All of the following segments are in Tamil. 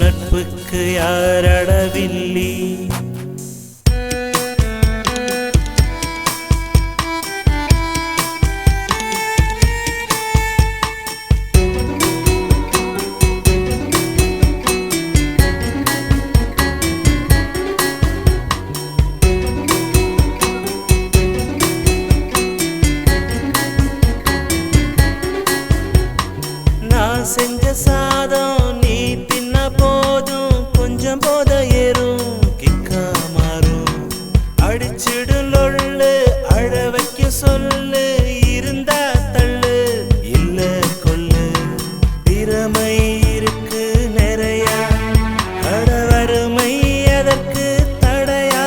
நட்புக்கு யாரடவில்லி. நான் செஞ்ச சாதம் நீ தின்ன போதும் கொஞ்சம் போத ஏறும் கிக்கா மாறும். அடிச்சிடும் லொள்ளு அழ வைக்க சொல்லு இருந்தா தள்ளு இல்ல கொல்லு. திறமை இருக்கு நிறைய அடவருமை அதற்கு தடையா.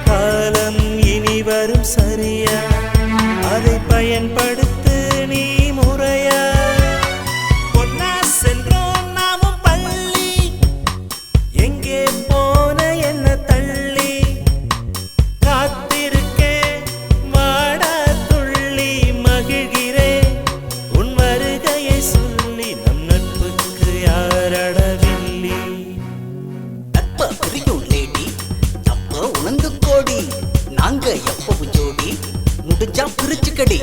காலம் இனி வரும் சரியா அதை பயன்படுத்து நீ முறையா. நாங்க எப்பவும் ஜோடி முடிஞ்சா பிரிச்சுக்கடி.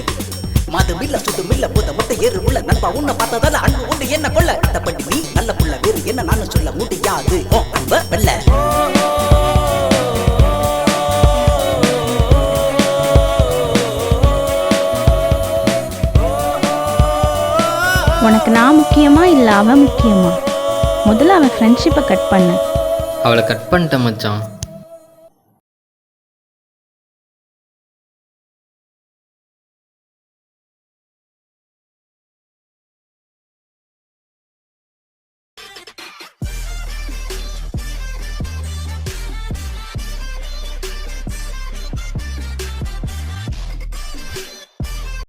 மாதமில்ல சுத்தமில்ல போத மொட்டை ஏறு உள்ள நண்பா உன்னை பார்த்ததால அன்பு உண்டு என்ன கொள்ள. அட்டப்பட்டி நீ நல்ல புள்ள வேறு என்ன நானும் சொல்ல முடியாது அன்ப வெல்ல. உனக்கு நான் முக்கியமா இல்லை அவன் முக்கியமா? முதல்ல அவன் ஃப்ரெண்ட்ஷிப்பை கட் பண்ண. அவளை கட் பண்ணிட்டேன் மச்சான்.